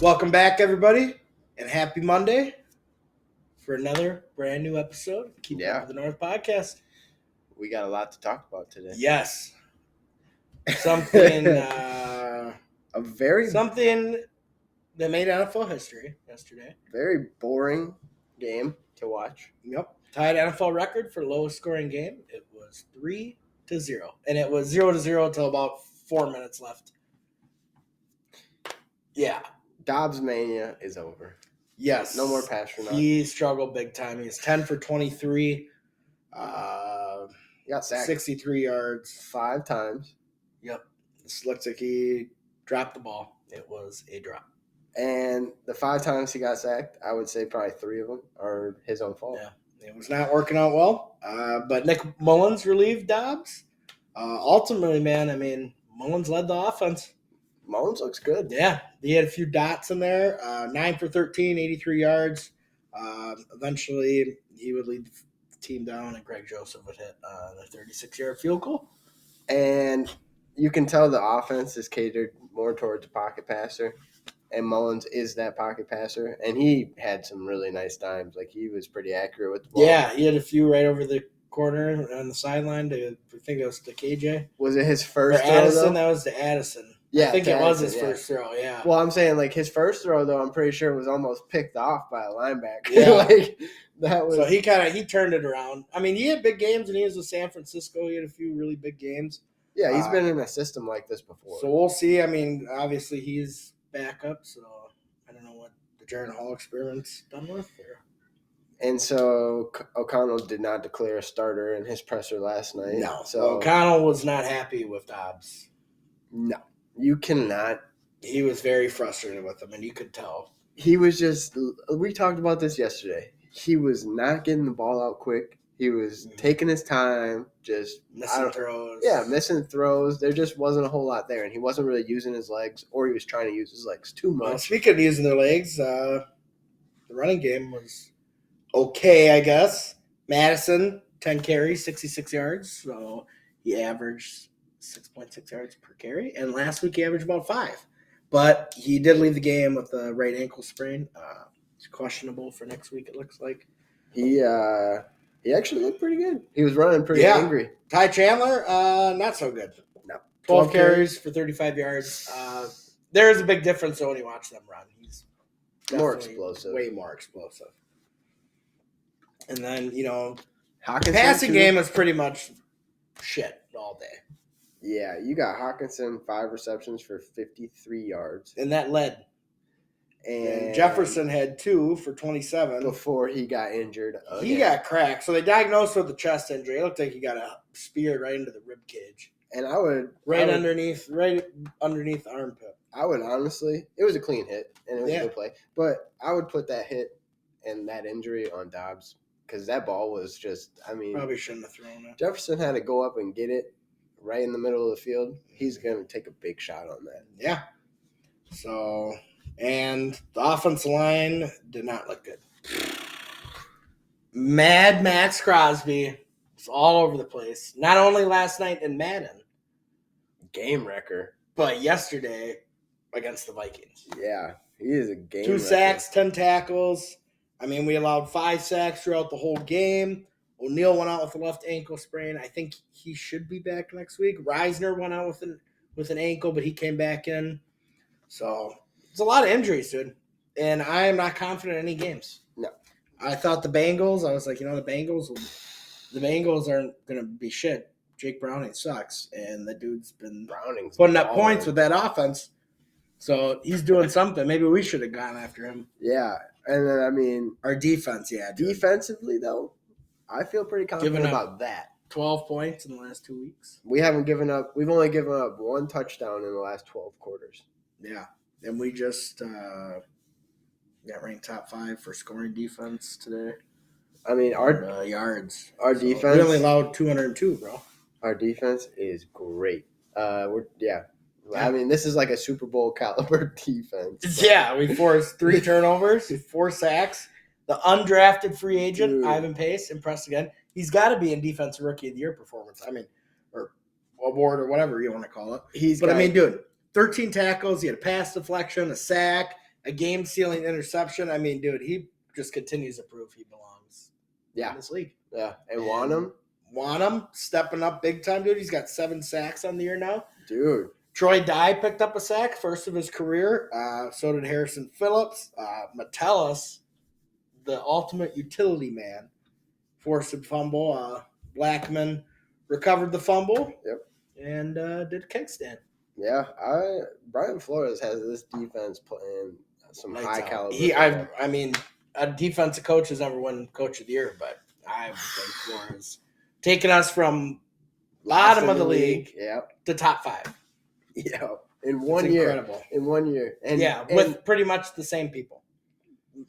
Welcome back, everybody, and happy Monday for another brand new episode of Keep Up with the North podcast. We got a lot to talk about today. Yes. Something something that made NFL history yesterday. Very boring game to watch. Yep. Tied NFL record for lowest scoring game. It was 3-0. And it was 0-0 until about 4 minutes left. Yeah. Dobbs mania is over. Yes. No more pass for nothing. He struggled big time. He was 10 for 23. Got sacked 63 yards. 5 times. Yep. This looks like he dropped the ball. It was a drop. And the 5 times he got sacked, I would say probably 3 of them are his own fault. Yeah. It was not working out well. But Nick Mullins relieved Dobbs. Ultimately, man, I mean, Mullins led the offense. Mullins looks good. Yeah. He had a few dots in there. 9 for 13, 83 yards. Eventually, he would lead the team down, and Greg Joseph would hit the 36-yard field goal. And you can tell the offense is catered more towards a pocket passer. And Mullins is that pocket passer. And he had some really nice times. Like, he was pretty accurate with the ball. Yeah, he had a few right over the corner on the sideline. I think it was to KJ. Was it his first throw, Addison, though? That was to Addison. Yeah, I think it was his Addison, first throw, yeah. Well, I'm saying, like, his first throw, though, I'm pretty sure was almost picked off by a linebacker. Yeah. Like, that was... So he turned it around. I mean, he had big games, and he was with San Francisco. He had a few really big games. Yeah, he's been in a system like this before. So we'll see. I mean, obviously he's back up, so I don't know what the Jaron Hall experiment's done with. And so O'Connell did not declare a starter in his presser last night. No. So O'Connell was not happy with Dobbs. No. You cannot. He was very frustrated with him, and you could tell. He was just – we talked about this yesterday. He was not getting the ball out quick. He was taking his time, just – Missing throws. Yeah, missing throws. There just wasn't a whole lot there, and he wasn't really using his legs, or he was trying to use his legs too much. Well, speaking of using their legs, the running game was okay, I guess. Madison, 10 carries, 66 yards, so he averaged 6.6 yards per carry, and last week he averaged about 5. But he did leave the game with a right ankle sprain. He's questionable for next week, it looks like. He actually looked pretty good. He was running pretty angry. Ty Chandler, not so good. No. 12 carries for 35 yards. There is a big difference though when you watch them run. He's more explosive. Way more explosive. And then, Hawkinson, passing game is pretty much shit all day. Yeah, you got Hawkinson, 5 receptions for 53 yards. And that led. And Jefferson had 2 for 27. Before he got injured again. He got cracked. So they diagnosed with a chest injury. It looked like he got speared right into the rib cage. And underneath the armpit. I would honestly, it was a clean hit, and it was a good play. But I would put that hit and that injury on Dobbs because that ball was just, probably shouldn't have thrown it. Jefferson had to go up and get it right in the middle of the field. He's going to take a big shot on that. Yeah. So, and the offensive line did not look good. Mad Max Crosby was all over the place. Not only last night in Madden. Game wrecker. But yesterday against the Vikings. Yeah, he is a game 2 wrecker. sacks, 10 tackles. I mean, we allowed 5 sacks throughout the whole game. O'Neal went out with a left ankle sprain. I think he should be back next week. Reisner went out with an ankle, but he came back in. So it's a lot of injuries, dude. And I am not confident in any games. No. I thought the Bengals, I was like, the Bengals aren't going to be shit. Jake Browning sucks, and the dude's been putting up points with that offense. So he's doing something. Maybe we should have gone after him. Yeah, and then, our defense, defensively, though, I feel pretty confident about that. 12 points in the last 2 weeks. We haven't given up. We've only given up 1 touchdown in the last 12 quarters. Yeah, and we just got ranked top 5 for scoring defense today. I mean, our yards. Our defense. We only allowed 202, bro. Our defense is great. I mean, this is like a Super Bowl caliber defense. So. Yeah, we forced 3 turnovers, 4 sacks. The undrafted free agent, Ivan Pace, impressed again. He's got to be in Defensive Rookie of the Year performance. I mean, or award or whatever you want to call it. Dude, 13 tackles. He had a pass deflection, a sack. a game-sealing interception. I mean, dude, he just continues to prove he belongs in this league. Yeah, and Wanham stepping up big time, dude. He's got 7 sacks on the year now. dude. Troy Dye picked up a sack, first of his career. So did Harrison Phillips. Metellus, the ultimate utility man, forced a fumble. Blackman recovered the fumble. Yep. And did a kickstand. Yeah, Brian Flores has this defense playing some high caliber. I mean, a defensive coach has never won Coach of the Year, but I would think Flores taking us from bottom of the league to top 5. Yeah, in 1 year. Incredible. In 1 year. And with pretty much the same people.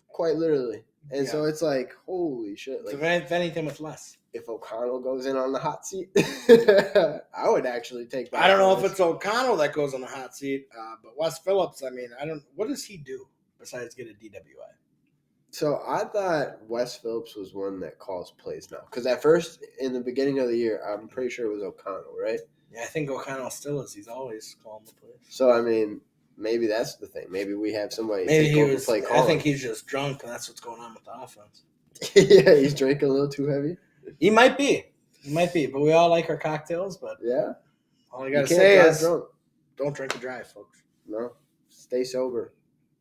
Quite literally. And so it's like, holy shit. Like, if anything, with less. If O'Connell goes in on the hot seat, I would actually take that. I don't know if it's O'Connell that goes on the hot seat, but Wes Phillips, I mean, what does he do besides get a DWI? So I thought Wes Phillips was one that calls plays now. Because at first, in the beginning of the year, I'm pretty sure it was O'Connell, right? Yeah, I think O'Connell still is. He's always calling the plays. So, I mean, maybe that's the thing. Maybe we have somebody play calling. I think he's just drunk, and that's what's going on with the offense. Yeah, he's drinking a little too heavy. He might be, but we all like our cocktails. But yeah, all I gotta say is, don't drink and drive, folks. No, stay sober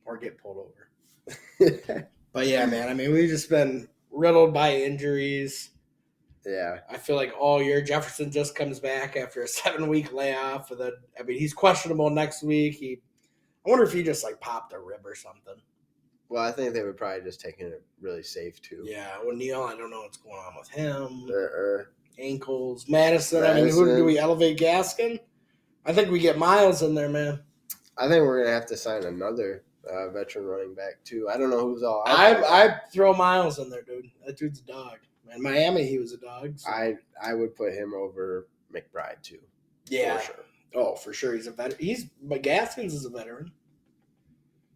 or get pulled over. But yeah, man, I mean, we've just been riddled by injuries. Yeah, I feel like all year Jefferson just comes back after a 7-week layoff. He's questionable next week. I wonder if he just like popped a rib or something. Well, I think they were probably just taking it really safe, too. Yeah, Neal, I don't know what's going on with him. Ankles. Madison. I mean, who do we elevate? Gaskin? I think we get Miles in there, man. I think we're going to have to sign another veteran running back, too. I don't know who's all out there. I'd throw Miles in there, dude. That dude's a dog. In Miami, he was a dog. So. I would put him over McBride, too. Yeah. For sure. Oh, for sure. He's a veteran. But Gaskins is a veteran.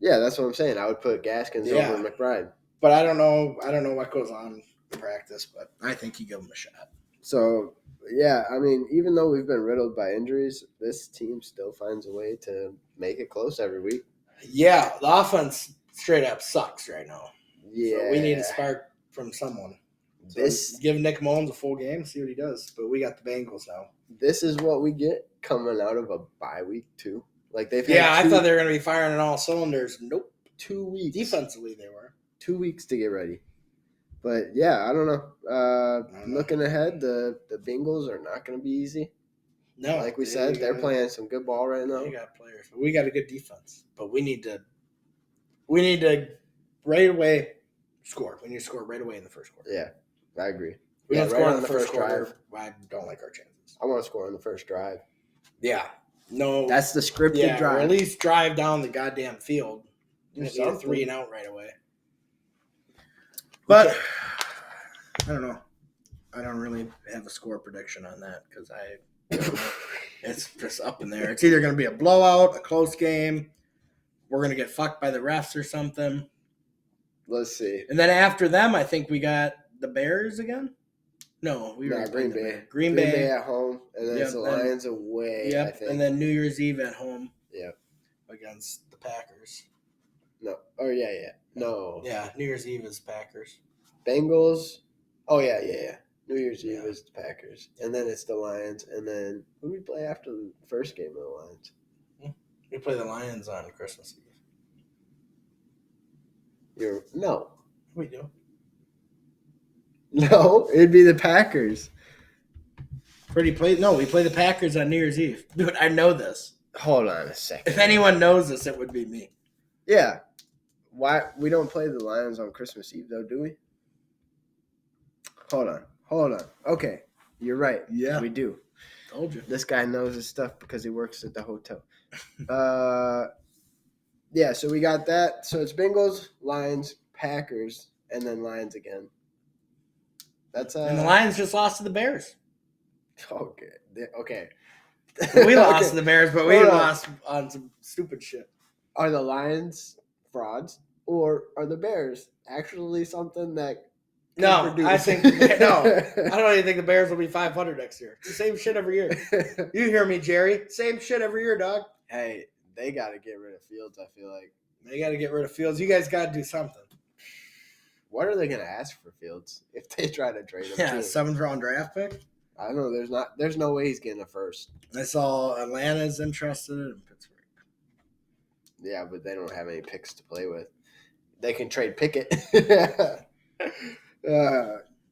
Yeah, that's what I'm saying. I would put Gaskins over McBride. But I don't know what goes on in practice, but I think you give him a shot. So, yeah, I mean, even though we've been riddled by injuries, this team still finds a way to make it close every week. Yeah, the offense straight up sucks right now. Yeah. So we need a spark from someone. So give Nick Mullins a full game, see what he does. But we got the Bengals now. This is what we get coming out of a bye week, too. Like I thought they were going to be firing on all cylinders. Nope. 2 weeks. Defensively, they were. 2 weeks to get ready. But, yeah, I don't know. Looking ahead, the Bengals are not going to be easy. No. Like we said, they're playing some good ball right now. They got players. But we got a good defense. But we need to right away score. We need to score right away in the first quarter. Yeah, I agree. We don't score on the first drive. I don't like our chances. I want to score on the first drive. Yeah. No. That's the scripted drive. Or at least drive down the goddamn field. You need a 3 and out right away. But I don't know. I don't really have a score prediction on that because it's just up in there. It's either going to be a blowout, a close game. We're going to get fucked by the refs or something. Let's see. And then after them, I think we got the Bears again. No, Green Bay. Green Bay at home, and then it's the Lions away. Yep, I think. And then New Year's Eve at home. Yep. Against the Packers. No. Oh yeah. No. Yeah, New Year's Eve is Packers. Bengals. Oh yeah. New Year's Eve is the Packers, and then it's the Lions, and then who do we play after the first game of the Lions? We play the Lions on Christmas Eve. No. We do. No, it'd be the Packers. We play the Packers on New Year's Eve. Dude, I know this. Hold on a second. If anyone knows this, it would be me. Yeah. Why we don't play the Lions on Christmas Eve though, do we? Hold on. Okay. You're right. Yeah. We do. Told you. This guy knows his stuff because he works at the hotel. Yeah, so we got that. So it's Bengals, Lions, Packers, and then Lions again. That's and the Lions just lost to the Bears. Okay. We lost to the Bears, but we lost on some stupid shit. Are the Lions frauds, or are the Bears actually something that? No, I think no. I don't even think the Bears will be 500 next year. It's the same shit every year. You hear me, Jerry? Same shit every year, dog. Hey, they got to get rid of Fields. I feel like They got to get rid of Fields. You guys got to do something. What are they going to ask for Fields if they try to trade him? Yeah, too? 7th round draft pick. I don't know. There's no way he's getting a first. I saw Atlanta's interested in Pittsburgh. Yeah, but they don't have any picks to play with. They can trade Pickett.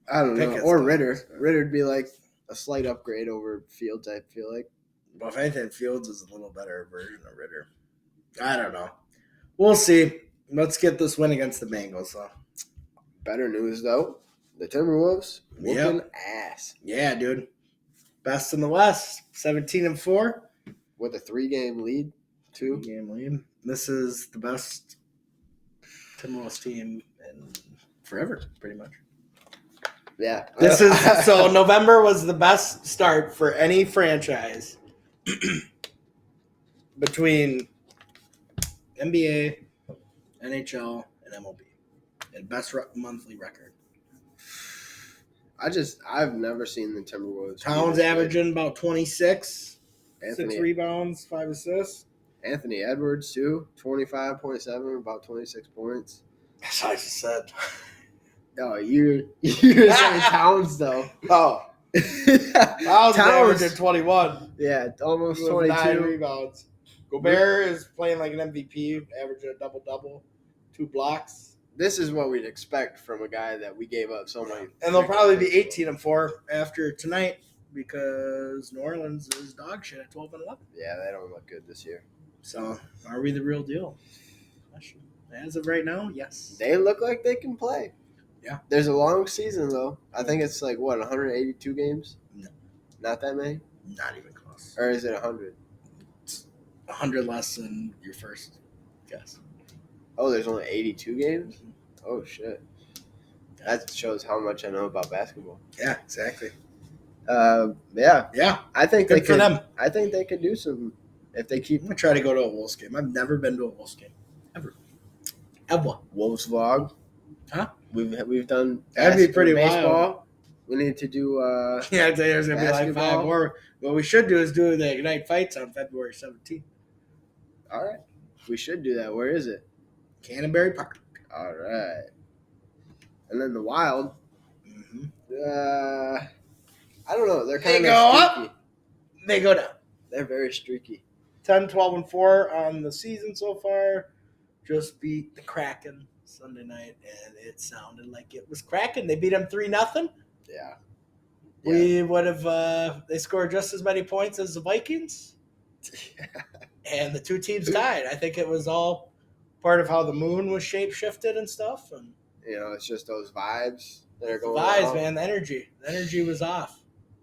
I don't know. Or Ritter. Ritter'd be like a slight upgrade over Fields, I feel like. Well, if anything, Fields is a little better version of Ritter. I don't know. We'll see. Let's get this win against the Bengals, though. Better news, though. The Timberwolves whooping ass. Yeah, dude. Best in the West. 17-4. With a 3-game lead, too. 3-game lead. This is the best Timberwolves team in forever, pretty much. Yeah. So November was the best start for any franchise between NBA, NHL, and MLB. And best monthly record. I've never seen the Timberwolves. Towns averaging about 26, Anthony, 6 rebounds, 5 assists. Anthony Edwards, too, 25.7, about 26 points. That's what I just said. Oh, you're saying Towns, though. Oh. Towns averaging 21. Yeah, almost with 22. 9 rebounds. Gobert is playing like an MVP, averaging a double-double, 2 blocks. This is what we'd expect from a guy that we gave up so many. And they'll probably be 18-4 after tonight because New Orleans is dog shit at 12-11. Yeah, they don't look good this year. So, are we the real deal? As of right now, yes. They look like they can play. Yeah. There's a long season, though. I think it's like, 182 games? No. Not that many? Not even close. Or is it 100? It's 100 less than your first guess. Oh, there's only 82 games? Oh, shit. That shows how much I know about basketball. Yeah, exactly. Yeah. Yeah. I think Good for them. I think they could do some if they keep. I'm going to try to go to a Wolves game. I've never been to a Wolves game. Ever. Wolves vlog. Huh? We've done. That'd be pretty baseball. wild. We need to do. Yeah, there's going to be like 5 more. What we should do is do the Ignite Fights on February 17th. All right. We should do that. Where is it? Canterbury Park. All right. And then the Wild. Mm-hmm. I don't know. They're kind of go streaky. Up. They go down. They're very streaky. 10, 12-4 on the season so far. Just beat the Kraken Sunday night, and it sounded like it was Kraken. They beat them 3-0. Yeah. We would have. They scored just as many points as the Vikings. Yeah. And the two teams tied. I think it was all part of how the moon was shape-shifted and stuff. And it's just those vibes that are going on. Man. The energy was off.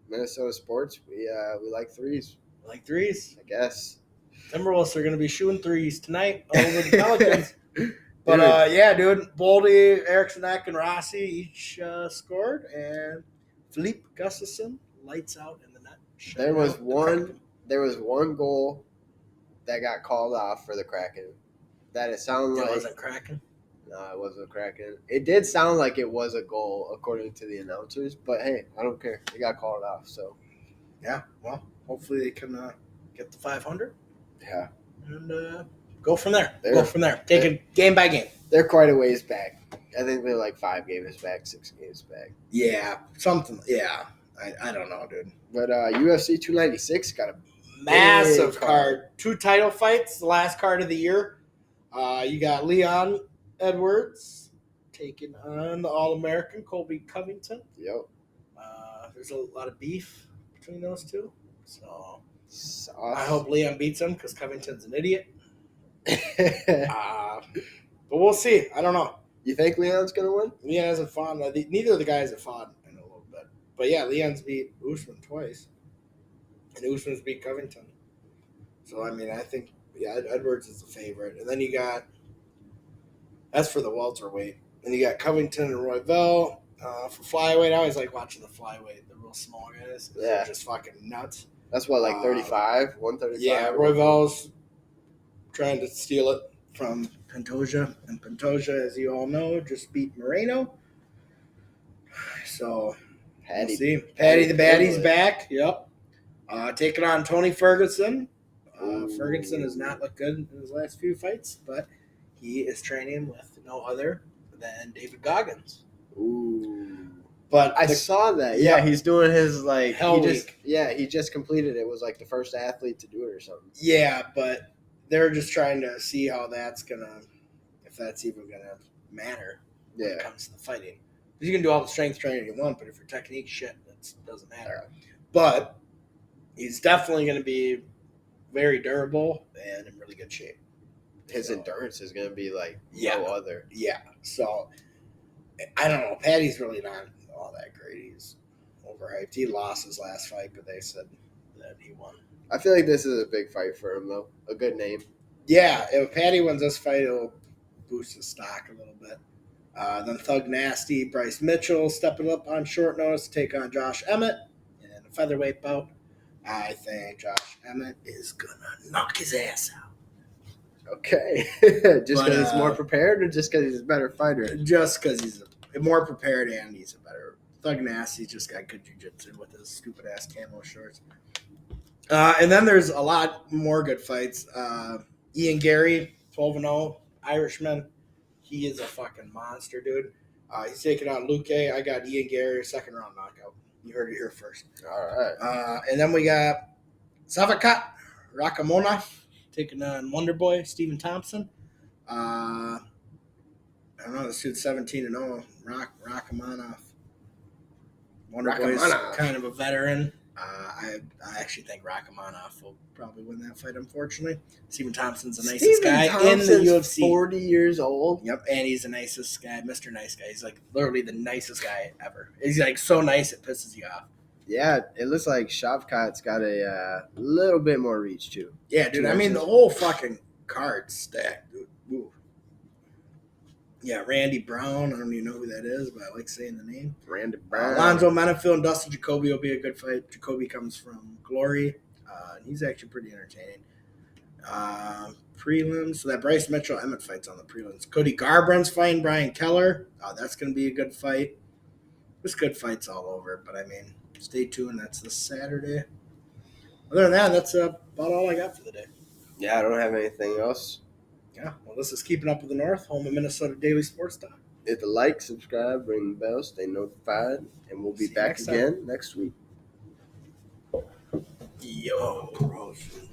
Minnesota sports, we like threes. We like threes. I guess. Timberwolves are going to be shooting threes tonight over the Pelicans. But, yeah, dude, Boldy, Erickson, and Rossi each scored. And Philippe Gustafson lights out in the net. There was one goal that got called off for the Kraken. That it sounded like... It wasn't Kraken? No, it wasn't Kraken. It did sound like it was a goal, according to the announcers. But, hey, I don't care. It got called off, so... Yeah, well, hopefully they can get the 500. Yeah. And go from there. Take it game by game. They're quite a ways back. I think they're like 5 games back, 6 games back. Yeah, something. Yeah, I don't know, dude. But UFC 296 got a massive card. 2 title fights, the last card of the year. You got Leon Edwards taking on the All-American Colby Covington. Yep. There's a lot of beef between those two. So I hope Leon beats him because Covington's an idiot. But we'll see. I don't know. You think Leon's going to win? Leon hasn't fought. Neither of the guys have fought in a little bit. But, yeah, Leon's beat Usman twice. And Usman's beat Covington. So, I mean, I think, yeah, Edwards is the favorite. And then you got, that's for the welterweight. And you got Covington and Royval. For flyweight, I always like watching the flyweight, the real small guys. Yeah. They're just fucking nuts. That's what, like 35? 135? Yeah, Royval's trying to steal it from Pantoja. And Pantoja, as you all know, just beat Moreno. So, we'll see. Patty the Baddie's back. Yep. Taking on Tony Ferguson. Ferguson has not looked good in his last few fights, but he is training with no other than David Goggins. Ooh. But I saw that. Yeah, yeah. he's doing his like Hell week. he just completed it. Was like the first athlete to do it or something. Yeah, but they're just trying to see how if that's even gonna matter when it comes to the fighting. Because you can do all the strength training you want, but if your technique shit, it doesn't matter. But he's definitely going to be very durable and in really good shape. His endurance is going to be like Yeah. no other. Yeah. So I don't know. Patty's really not all that great. He's overhyped. He lost his last fight, but they said that he won. I feel like this is a big fight for him, though. A good name. Yeah, if Patty wins this fight, it'll boost his stock a little bit. Then Thug Nasty, Bryce Mitchell stepping up on short notice to take on Josh Emmett in a featherweight bout. I think Josh Emmett is going to knock his ass out. Okay. Just because he's more prepared or just because he's a better fighter? Just because he's more prepared and he's a better. Thug Nasty's just got good jiu-jitsu with his stupid-ass camo shorts. And then there's a lot more good fights. Ian Gary, 12-0, Irishman. He is a fucking monster, dude. He's taking on Luke. I got Ian Gary, second-round knockout. You heard it here first. All right. And then we got Savakat Rakamonov taking on Wonderboy, Stephen Thompson. I don't know. This dude's 17-0. Rakamonov. Wonderboy's kind of a veteran. I actually think Rakamonov will probably win that fight, unfortunately. Stephen Thompson's the nicest guy in the UFC. 40 years old. Yep, and he's the nicest guy, Mr. Nice Guy. He's like literally the nicest guy ever. He's like so nice it pisses you off. Yeah, it looks like Shavkat's got a little bit more reach, too. Yeah, dude. I mean, the whole fucking card's stacked, dude. Ooh. Yeah, Randy Brown. I don't even know who that is, but I like saying the name. Randy Brown. Alonzo Menifil and Dustin Jacoby will be a good fight. Jacoby comes from Glory. And he's actually pretty entertaining. Prelims. So that Bryce Mitchell Emmett fight's on the prelims. Cody Garbrandt's fighting Brian Keller. That's going to be a good fight. There's good fights all over, but I mean, stay tuned. That's this Saturday. Other than that, that's about all I got for the day. Yeah, I don't have anything else. Yeah, well, this is Keeping Up with the North, home of Minnesota Daily Sports Talk. Hit the like, subscribe, ring the bell, stay notified, and we'll be back again next week. Yo, bro.